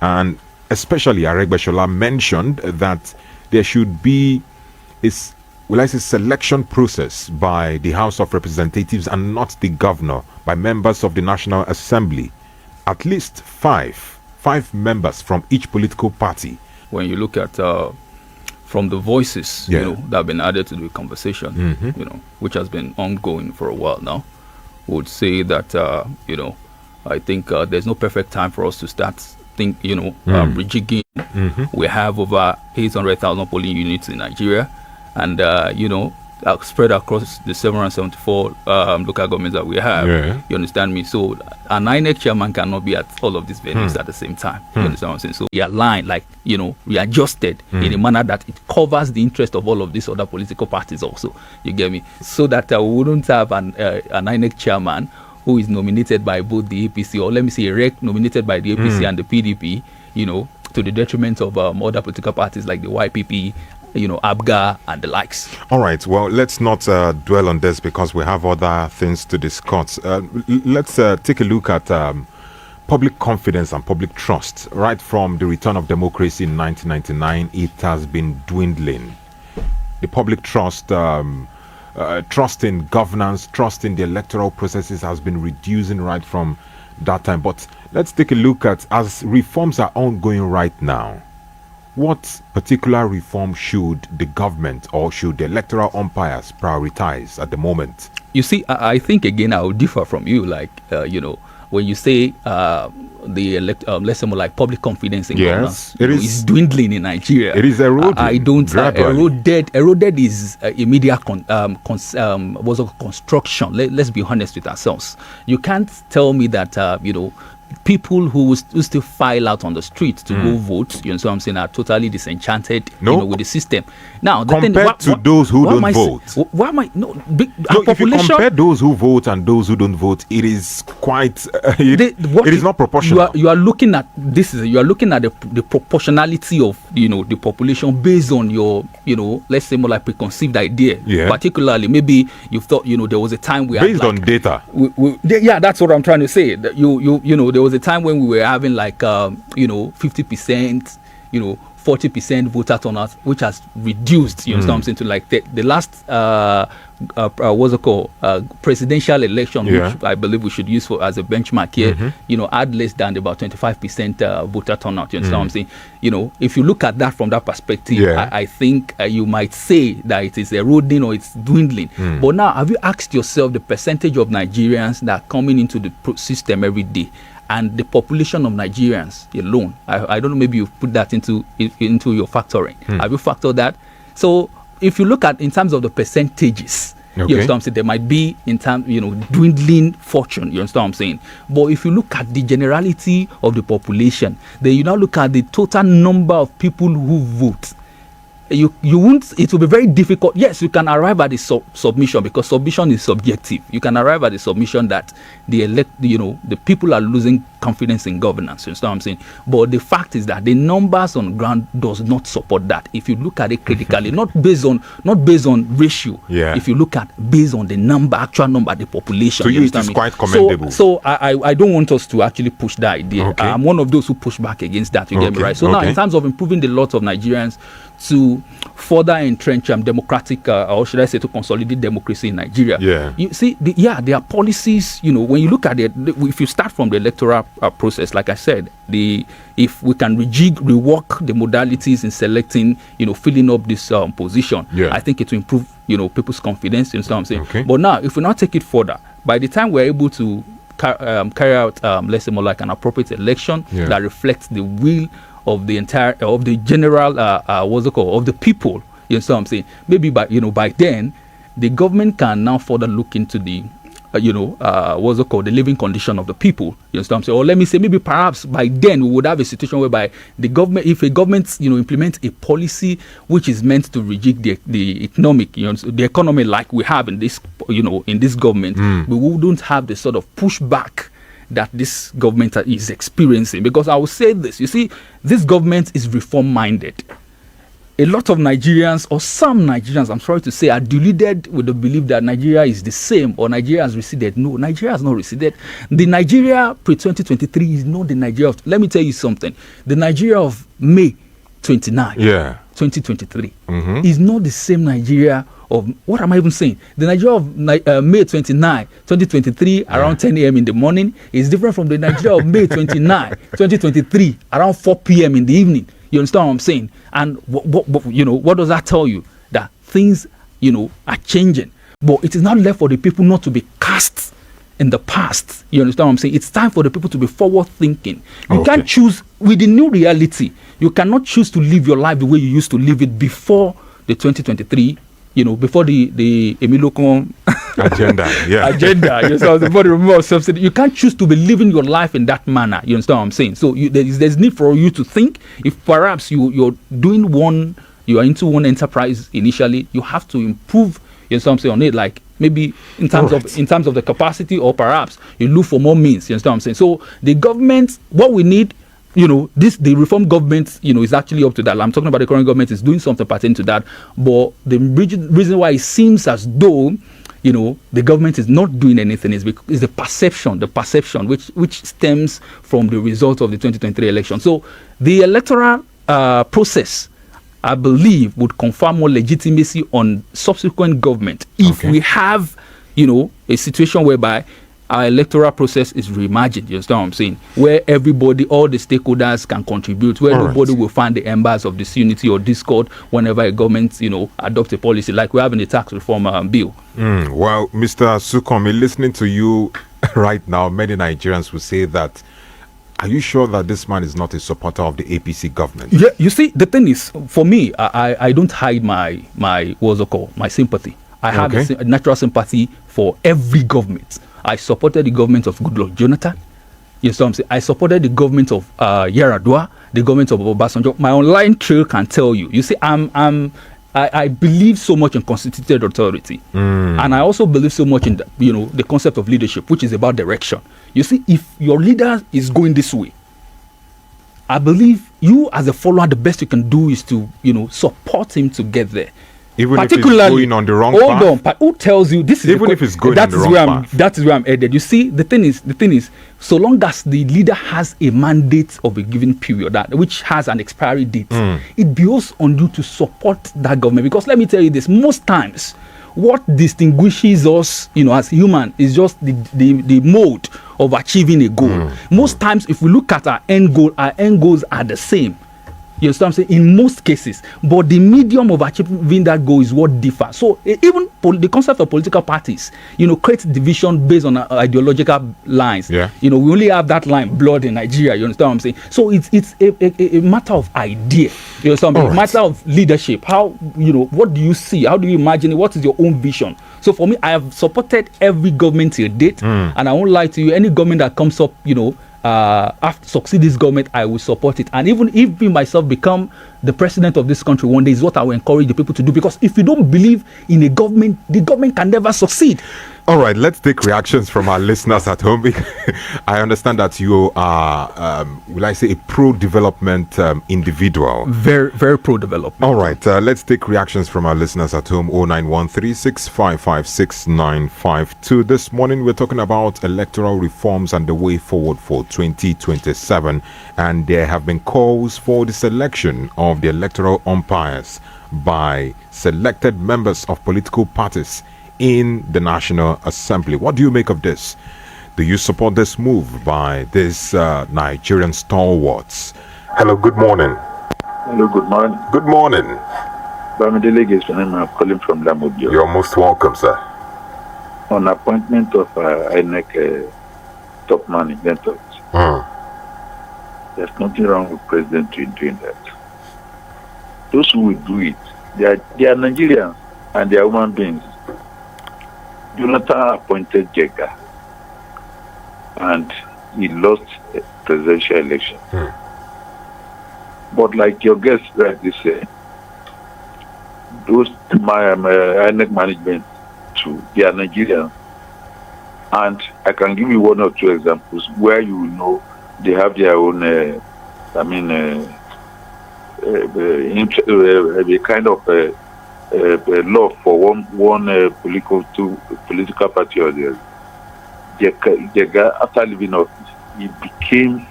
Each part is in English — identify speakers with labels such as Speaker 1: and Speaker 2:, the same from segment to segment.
Speaker 1: and especially Aregbesola mentioned that there should be a selection process by the House of Representatives and not the governor, by members of the National Assembly. At least five members from each political party.
Speaker 2: When you look at from the voices, that have been added to the conversation, which has been ongoing for a while now, would say that I think there's no perfect time for us to start rejigging. We have over 800,000 polling units in Nigeria, and spread across the 774 local governments that we have. You understand me? So an Inec chairman cannot be at all of these venues at the same time. You understand what I'm saying? So we align, readjusted in a manner that it covers the interest of all of these other political parties also. You get me? So that we wouldn't have an Inec chairman who is nominated by both the APC, or let me say a rec nominated by the APC and the PDP, to the detriment of other political parties like the YPP, ABGA and the likes.
Speaker 1: All right, well, let's not dwell on this because we have other things to discuss. Let's take a look at public confidence and public trust. Right from the return of democracy in 1999, it has been dwindling. The public trust, trust in governance, trust in the electoral processes has been reducing right from that time. But let's take a look at, as reforms are ongoing right now, what particular reform should the government or should the electoral umpires prioritize at the moment?
Speaker 2: You see, I think again I will differ from you. When you say let's say more like public confidence in governance, is dwindling in Nigeria.
Speaker 1: It is eroding.
Speaker 2: I don't eroded is a media construction. Let's be honest with ourselves. You can't tell me that people who still file out on the street to go vote, you know what I'm saying, are totally disenchanted with the system. Now,
Speaker 1: compared to those who don't vote.
Speaker 2: Why am I
Speaker 1: if you compare those who vote and those who don't vote, it is quite it is not proportional.
Speaker 2: You are looking at the proportionality of the population based on your let's say more like preconceived idea. Particularly, maybe you thought there was a time we
Speaker 1: based on data.
Speaker 2: That's what I'm trying to say. That there was a time when we were having 50%, 40% voter turnout, which has reduced, you know what I'm saying, to the last what's it called, presidential election, which I believe we should use as a benchmark here, had less than about 25% voter turnout, you know what I'm saying. If you look at that from that perspective, I think you might say that it is eroding or it's dwindling. But now, have you asked yourself the percentage of Nigerians that are coming into the system every day? And the population of Nigerians alone, I don't know, maybe you've put that into your factoring. Have you factored that? So if you look at in terms of the percentages, you know what I'm saying, there might be in terms, dwindling fortune, you understand what I'm saying? But if you look at the generality of the population, then you now look at the total number of people who vote. You won't. It will be very difficult. Yes, you can arrive at the submission because submission is subjective. You can arrive at the submission that the people are losing confidence in governance. You know what I'm saying? But the fact is that the numbers on ground does not support that. If you look at it critically, not based on ratio. If you look at based on the actual number, the population.
Speaker 1: So it is quite commendable.
Speaker 2: So I don't want us to actually push that idea. I'm one of those who push back against that. You get me right? So now, in terms of improving the lot of Nigerians to further entrench democratic, or should I say, to consolidate democracy in Nigeria. You see, there are policies. When you look at it, if you start from the electoral process, like I said, if we can rework the modalities in selecting, filling up this position, I think it will improve, people's confidence. You know what I'm saying? But now, if we now take it further, by the time we're able to carry out, let's say, more like an appropriate election that reflects the will of the general of the people, you know what I'm saying, maybe by then the government can now further look into the the living condition of the people, you know what I'm saying. Or let me say, maybe perhaps by then we would have a situation whereby the government, if a government implements a policy which is meant to rejig the economic, the economy like we have in this in this government, we wouldn't have the sort of pushback that this government is experiencing. Because I will say this, you see, this government is reform-minded. a lot of Nigerians, or some Nigerians, I'm sorry to say, are deluded with the belief that Nigeria is the same or Nigeria has receded. No, Nigeria has not receded. The Nigeria pre-2023 is not the Nigeria of, let me tell you something, the Nigeria of May 29, 2023 is not the same Nigeria of, what am I even saying? The Nigeria of May 29, 2023 around 10 a.m. in the morning is different from the Nigeria of May 29, 2023 around 4 p.m. in the evening. You understand what I'm saying? And what does that tell you? That things, are changing. But it is not left for the people not to be cast in the past. You understand what I'm saying? It's time for the people to be forward thinking. You can't choose with the new reality. You cannot choose to live your life the way you used to live it before the 2023. Before the Emilokon
Speaker 1: agenda,
Speaker 2: before the removal of subsidy, you can't choose to be living your life in that manner. You understand what I'm saying? So there's need for you to think. If perhaps you're into one enterprise initially, you have to improve. You understand what I'm saying on it, like maybe in terms of the capacity, or perhaps you look for more means. You understand what I'm saying? So the government, what we need. The reform government, is actually up to that. I'm talking about the current government is doing something pertaining to that. But the reason why it seems as though, the government is not doing anything is the perception which stems from the result of the 2023 election. So the electoral process, I believe, would confer more legitimacy on subsequent government if we have, a situation whereby our electoral process is reimagined. You understand what I'm saying? Where everybody, all the stakeholders can contribute, where nobody will find the embers of disunity or discord whenever a government, adopts a policy, like we have in the tax reform bill.
Speaker 1: Well, Mr. Sukomi, listening to you right now, many Nigerians will say that, are you sure that this man is not a supporter of the APC government?
Speaker 2: Yeah, you see, the thing is, for me, I don't hide my sympathy. I have a natural sympathy for every government. I supported the government of Goodluck Jonathan. You know what I'm saying? I supported the government of Yaradua, the government of Obasanjo. My online trail can tell you. You see, I believe so much in constituted authority, and I also believe so much in the concept of leadership, which is about direction. You see, if your leader is going this way, I believe you as a follower, the best you can do is to support him to get there.
Speaker 1: Even if it's going on the wrong path?
Speaker 2: Hold on, but who tells you this is
Speaker 1: even if it's going on the wrong path?
Speaker 2: That is where I'm headed. You see, the thing is, so long as the leader has a mandate of a given period, which has an expiry date, it behoves on you to support that government. Because let me tell you this, most times, what distinguishes us, as human is just the mode of achieving a goal. Most times, if we look at our end goals are the same. You understand what I'm saying? In most cases. But the medium of achieving that goal is what differs. So even the concept of political parties, creates division based on ideological lines.
Speaker 1: Yeah.
Speaker 2: We only have that line, blood in Nigeria. You understand what I'm saying? So it's a matter of idea. You understand what I'm saying? A matter of leadership. How, what do you see? How do you imagine it? What is your own vision? So for me, I have supported every government till date. And I won't lie to you, any government that comes up, after succeed this government, I will support it. And even if me myself become the president of this country one day, is what I will encourage the people to do. Because if you don't believe in a government, the government can never succeed.
Speaker 1: All right, let's take reactions from our listeners at home. I understand that you are, will I say, a pro-development individual.
Speaker 2: Very, very pro-development.
Speaker 1: All right, let's take reactions from our listeners at home. 09136556952. This morning, we're talking about electoral reforms and the way forward for 2027. And there have been calls for the selection of the electoral umpires by selected members of political parties in the National Assembly. What do you make of this? Do you support this move by these Nigerian stalwarts? Hello, good morning.
Speaker 3: Hello, good morning.
Speaker 1: Good morning.
Speaker 3: I'm calling from Lamobio.
Speaker 1: You're most welcome, sir.
Speaker 3: On appointment of Inec top management, there's nothing wrong with President doing that. Those who will do it, they are Nigerians and they are human beings. Jonathan appointed Jega and he lost a presidential election. But like your guest rightly said, those INEC management too, they are Nigerians. And I can give you one or two examples where they have their own kind of love for one political party or the other. Jega, after leaving office, he became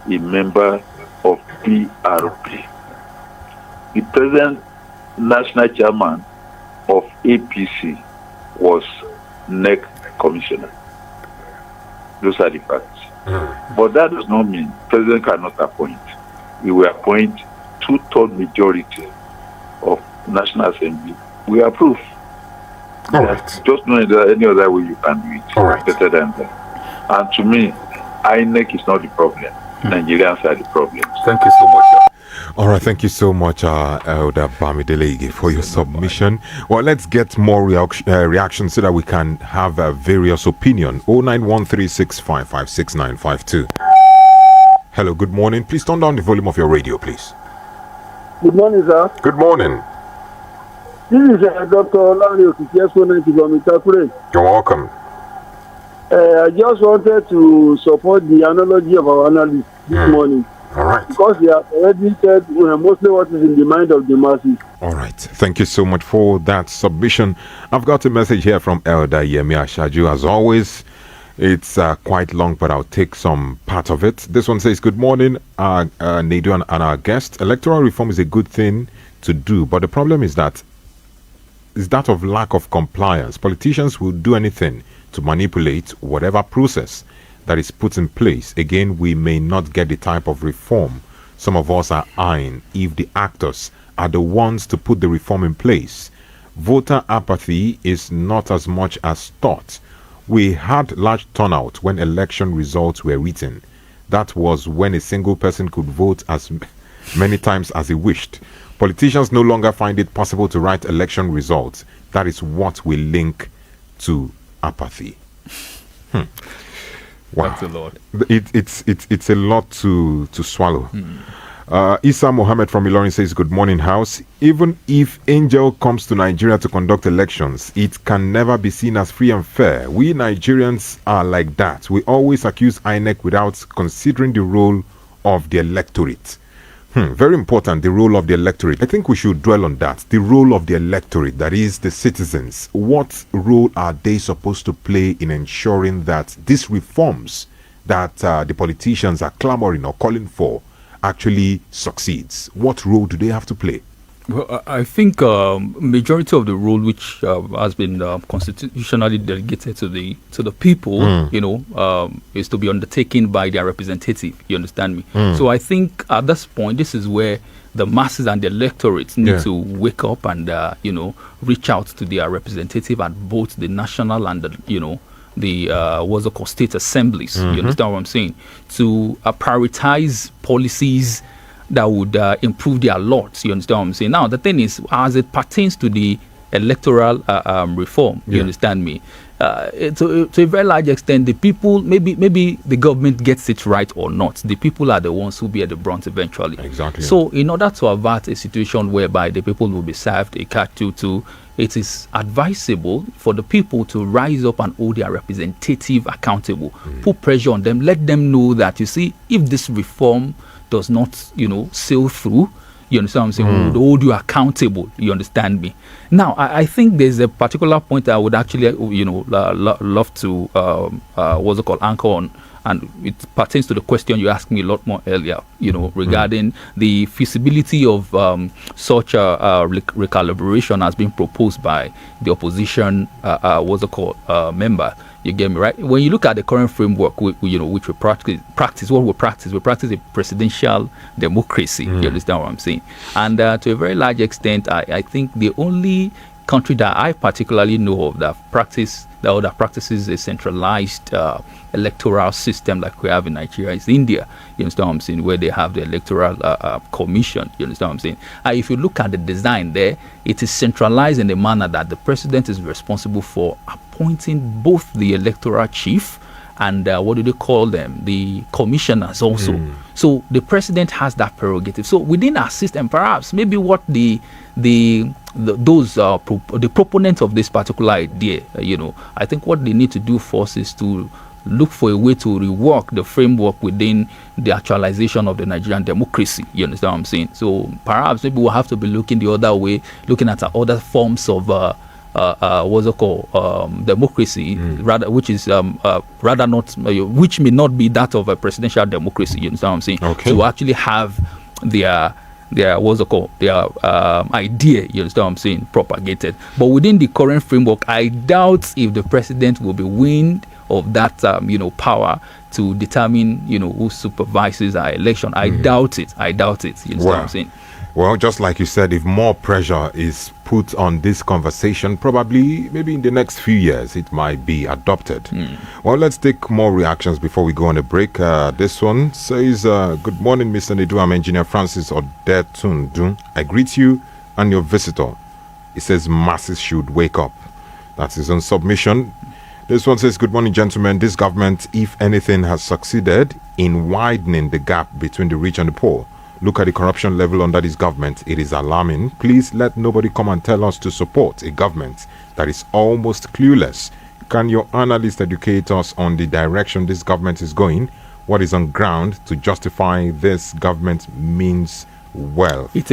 Speaker 3: a member of PRP. The present national chairman of APC was Inec commissioner. Those are the facts. But that does not mean president cannot appoint. He will appoint 2/3 majority of National Assembly. We approve.
Speaker 1: All right.
Speaker 3: Just no any other way you can do it.
Speaker 1: All right.
Speaker 3: Better than that. And to me, Inec is not the problem. Nigerians are the problem.
Speaker 1: Thank you so much. All right, thank you so much, Elder Bamidelege, for your submission. Well, let's get more reactions so that we can have various opinion. 09136556952. Hello, good morning. Please turn down the volume of your radio, please.
Speaker 4: Good morning, sir.
Speaker 1: Good morning.
Speaker 4: This is Dr. Larry Okiki from Itakure.
Speaker 1: You're welcome.
Speaker 4: I just wanted to support the analogy of our analyst this morning.
Speaker 1: All right.
Speaker 4: Because they have already said mostly what is in the mind of the masses.
Speaker 1: All right. Thank you so much for that submission. I've got a message here from Elder Yemi Ashaju. As always, it's quite long, but I'll take some part of it. This one says, good morning, Nadu and our guest. Electoral reform is a good thing to do, but the problem is that of lack of compliance. Politicians will do anything to manipulate whatever process that is put in place. Again, we may not get the type of reform some of us are eyeing if the actors are the ones to put the reform in place. Voter apathy is not as much as thought. We had large turnout when election results were written. That was when a single person could vote as many times as he wished. Politicians no longer find it possible to write election results. That is what we link to apathy. Wow.
Speaker 2: Thanks a lot.
Speaker 1: It's a lot to swallow. Isa Mohammed from Ilorin says, good morning, House. Even if Angel comes to Nigeria to conduct elections, it can never be seen as free and fair. We Nigerians are like that. We always accuse Inec without considering the role of the electorate. Very important, the role of the electorate. I think we should dwell on that. The role of the electorate, that is the citizens. What role are they supposed to play in ensuring that these reforms that the politicians are clamoring or calling for actually succeeds? What role do they have to play?
Speaker 2: Well, I think majority of the role which has been constitutionally delegated to the people, is to be undertaken by their representative. You understand me? So I think at this point, this is where the masses and the electorates need to wake up and reach out to their representative at both the national and the what's it called, state assemblies. You understand what I'm saying? To prioritize policies that would improve their lot. You understand what I'm saying? Now, the thing is, as it pertains to the electoral reform, you understand me? To a very large extent, the people, maybe the government gets it right or not. The people are the ones who bear the brunt eventually.
Speaker 1: Exactly.
Speaker 2: So, in order to avert a situation whereby the people will be served a catch-22, it is advisable for the people to rise up and hold their representative accountable. Put pressure on them. Let them know that, you see, if this reform does not, sail through, you understand what I'm saying? We would hold you accountable. You understand me? Now, I think there's a particular point I would actually, love to, anchor on, and it pertains to the question you asked me a lot more earlier, regarding the feasibility of such a recalibration as being proposed by the opposition, member. You get me, right? When you look at the current framework, which we practice a presidential democracy. You understand what I'm saying? And to a very large extent, I think the only country that I particularly know of that practices a centralized electoral system like we have in Nigeria is India. You understand what I'm saying? Where they have the electoral commission. You understand what I'm saying? If you look at the design there, it is centralized in the manner that the president is responsible for appointing both the electoral chief and what do they call them? The commissioners also. So the president has that prerogative. So within our system, perhaps maybe what the proponents of this particular idea, I think what they need to do first is to look for a way to rework the framework within the actualization of the Nigerian democracy. You understand what I'm saying? So perhaps maybe we'll have to be looking the other way, looking at other forms of what's it called, democracy, rather, which is rather not, which may not be that of a presidential democracy. You understand what I'm saying?
Speaker 1: Okay.
Speaker 2: To actually have their what's it called, their idea, you understand what I'm saying, propagated. But within the current framework, I doubt if the president will be weaned of that power to determine who supervises our election. I doubt it. You understand what I'm saying?
Speaker 1: Well, just like you said, if more pressure is put on this conversation, probably maybe in the next few years it might be adopted. Well, let's take more reactions before we go on a break. This one says, good morning, Mr. Nedu. I'm Engineer Francis Odetundu. I greet you and your visitor. It says masses should wake up. That's his own submission. This one says, good morning, gentlemen. This government, if anything, has succeeded in widening the gap between the rich and the poor. Look at the corruption level under this government. It is alarming. Please let nobody come and tell us to support a government that is almost clueless. Can your analyst educate us on the direction this government is going? What is on ground to justify this government means well
Speaker 2: it's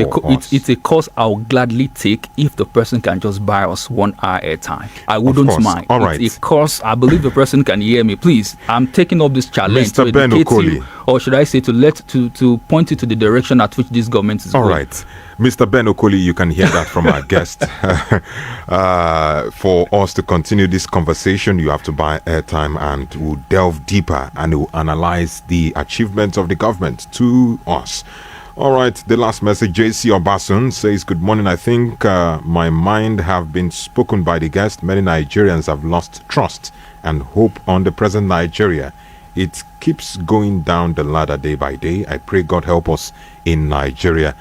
Speaker 2: a course I'll gladly take if the person can just buy us 1 hour airtime. I wouldn't mind.
Speaker 1: All right.
Speaker 2: It's a course I believe the person can hear me. Please, I'm taking up this challenge
Speaker 1: Mr.
Speaker 2: to
Speaker 1: Ben
Speaker 2: educate
Speaker 1: Okoli.
Speaker 2: you, or should I say to point you to the direction at which this government is
Speaker 1: All
Speaker 2: going.
Speaker 1: right. Mr. Ben Okoli, you can hear that from our guest. For us to continue this conversation, you have to buy airtime, and we'll delve deeper and we'll analyze the achievements of the government to us. All right, the last message, JC Obasun says, good morning. I think my mind have been spoken by the guest. Many Nigerians have lost trust and hope on the present Nigeria. It keeps going down the ladder day by day. I pray God help us in Nigeria.